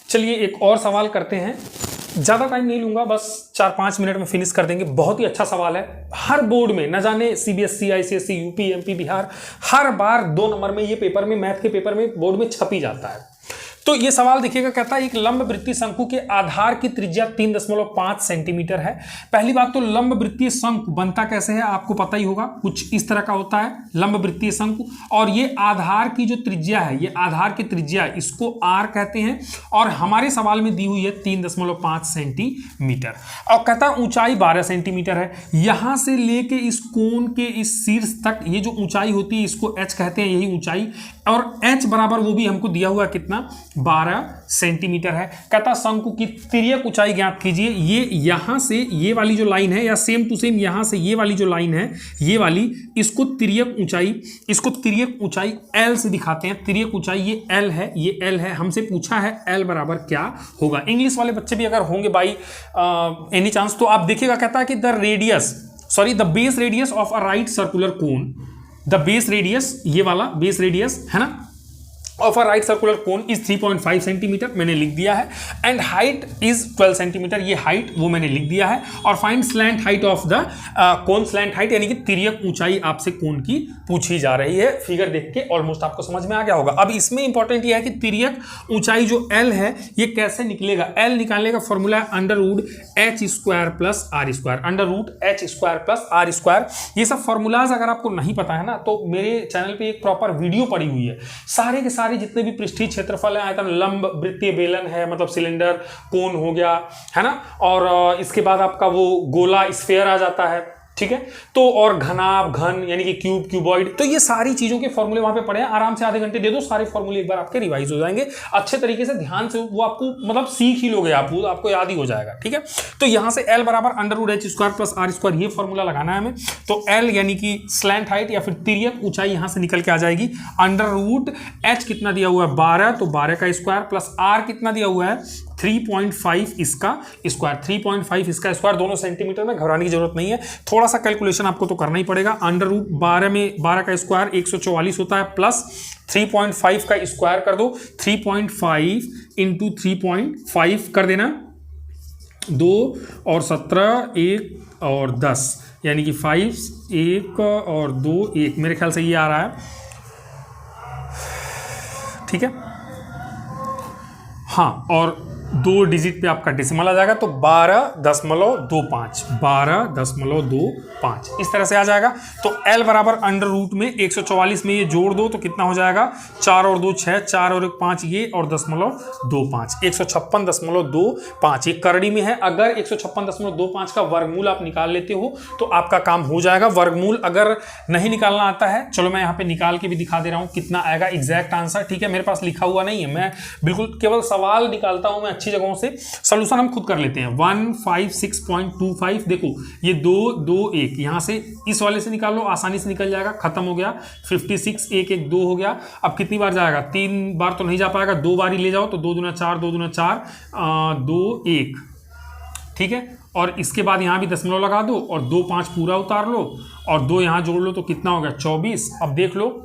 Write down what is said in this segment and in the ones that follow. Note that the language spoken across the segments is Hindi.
चलिए एक और सवाल करते हैं, ज़्यादा टाइम नहीं लूंगा, बस 4-5 मिनट में फिनिश कर देंगे। बहुत ही अच्छा सवाल है, हर बोर्ड में, न जाने CBSE, ICSE, UP, MP, Bihar, हर बार 2 नंबर में ये पेपर में, मैथ के पेपर में, बोर्ड में छप ही जाता है। तो ये सवाल देखिएगा, कहता है एक लंबवृत्तीय शंकु के आधार की त्रिज्या 3.5 सेंटीमीटर है। पहली बात तो लंबवृत्तीय शंकु बनता कैसे है आपको पता ही होगा, कुछ इस तरह का होता है लंबवृत्तीय शंकु, और ये आधार की जो त्रिज्या है, ये आधार की त्रिज्या, इसको आर कहते हैं, और हमारे सवाल में दी हुई है 3.5 सेंटीमीटर, और कहता है ऊंचाई 12 सेंटीमीटर है। यहां से लेके इस कोण के इस शीर्ष तक ये जो ऊंचाई होती है इसको एच कहते हैं, यही ऊंचाई, और एच बराबर वो भी हमको दिया हुआ कितना, 12 सेंटीमीटर है। कहता शंकु की तिर्यक ऊंचाई ज्ञात कीजिए। ये यहां से ये वाली जो लाइन है, या सेम टू सेम यहां से ये वाली जो लाइन है, ये वाली, इसको तिर्यक ऊंचाई एल से दिखाते हैं। तिर्यक ऊंचाई ये एल है, ये एल है। हमसे पूछा है एल बराबर क्या होगा। इंग्लिश वाले बच्चे भी अगर होंगे बाई एनी चांस, तो आप देखिएगा, कहता है कि the base radius of a right circular cone, the base radius, ये वाला बेस रेडियस है ना, of a right circular cone is 3.5 centimetre, मैंने लिख दिया है, एंड हाइट इज 12 सेंटीमीटर, ये हाइट वो मैंने लिख दिया है, और find slant height of the cone, slant height यानी कि तिर्यक ऊंचाई आपसे कोन की पूछी जा रही है। फिगर देख के ऑलमोस्ट आपको समझ में आ गया होगा। अब इसमें इंपॉर्टेंट ये है कि तिर्यक ऊंचाई जो एल है ये कैसे निकलेगा। एल निकालने का फॉर्मूला है √h² + r², √h² + r²। ये सब फॉर्मूलाज अगर आपको नहीं पता है ना, तो मेरे चैनल पे एक प्रॉपर वीडियो पड़ी हुई है, सारे के सारे जितने भी पृष्ठीय क्षेत्रफल है, आयतन, लंब वृत्तीय बेलन है, मतलब सिलेंडर, कोन हो गया है ना, और इसके बाद आपका वो गोला, स्फीयर आ जाता है, ठीक है, तो और घनाभ, घन यानी कि क्यूब, क्यूबॉइड, तो ये सारी चीजों के फॉर्मूले वहां पे पड़े हैं। आराम से आधे घंटे दे दो, सारे फॉर्मूले एक बार आपके रिवाइज हो जाएंगे अच्छे तरीके से, ध्यान से, वो आपको मतलब सीख ही लोगे आप, आपको याद ही हो जाएगा, ठीक है। तो यहां से L बराबर √h² + r², ये फॉर्मूला लगाना है हमें। तो L यानी कि स्लैंट हाइट या फिर तिर्यक ऊंचाई यहां से निकल के आ जाएगी, √h कितना दिया हुआ है 12, तो 12 का स्क्वायर, प्लस r कितना दिया हुआ है 3.5 इसका स्क्वायर, 3.5 इसका स्क्वायर, दोनों सेंटीमीटर में, घबराने की जरूरत नहीं है। थोड़ा सा कैलकुलेशन आपको तो करना ही पड़ेगा। √12 में 12 का स्क्वायर 144 होता है, प्लस 3.5 का स्क्वायर कर दो, 3.5 × 3.5 कर देना, 2 और 17, 1 और 10, यानी कि 5, 1 और 2, 1, मेरे ख्याल से ये आ रहा है, ठीक है। हाँ, और 2 डिजिट पे आपका डेसिमल आ जाएगा, तो 12.25, 12.25 इस तरह से आ जाएगा। तो L बराबर √ में 144 में ये जोड़ दो तो कितना हो जाएगा, 4 और 2 6, 4 और 1 5, ये और 0.25, 156.25, ये करड़ी में है। अगर 156.25 का वर्गमूल आप निकाल लेते हो तो आपका काम हो जाएगा। वर्गमूल अगर नहीं निकालना आता है, चलो मैं यहाँ पे निकाल के भी दिखा दे रहा हूँ कितना आएगा एग्जैक्ट आंसर, ठीक है। मेरे पास लिखा हुआ नहीं है, मैं बिल्कुल केवल सवाल निकालता हूँ मैं अच्छी जगहों से। सोल्यूशन हम खुद कर लेते हैं। 156.25, देखो ये 2 2 1, यहां से इस वाले से निकाल लो, आसानी से निकल जाएगा, खत्म हो गया। 56 1 1 2 हो गया। अब कितनी बार जाएगा, 3 बार तो नहीं जा पाएगा, 2 बार ही ले जाओ, तो 2 दूना 4, 2 दूना 4, 2 1, ठीक है। और इसके बाद यहां भी दशमलव लगा दो और 2 5 पूरा उतार लो और 2 यहां जोड़ लो तो कितना हो गया 24। अब देख लो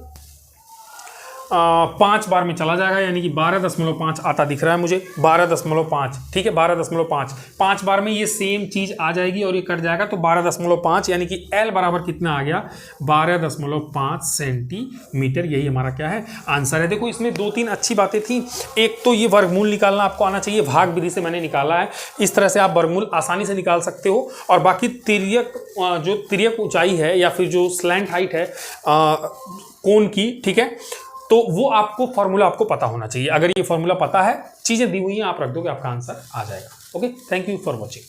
5 बार में चला जाएगा, यानी कि 12.5 आता दिख रहा है मुझे, 12.5, ठीक है, 12.5, 5 बार में ये सेम चीज आ जाएगी और ये कट जाएगा, तो 12.5, यानी कि L बराबर कितना आ गया, 12.5 सेंटीमीटर। यही हमारा क्या है, आंसर है। देखो इसमें 2-3 अच्छी बातें थी। एक तो ये वर्गमूल निकालना आपको आना चाहिए, भाग विधि से मैंने निकाला है, इस तरह से आप वर्गमूल आसानी से निकाल सकते हो। और बाकी जो तिर्यक ऊंचाई है या फिर जो स्लैंट हाइट है कोन की, ठीक है, तो वो आपको फॉर्मूला आपको पता होना चाहिए। अगर ये फॉर्मूला पता है, चीजें दी हुई हैं, आप रख दोगे, आपका आंसर आ जाएगा। Okay, thank you for watching.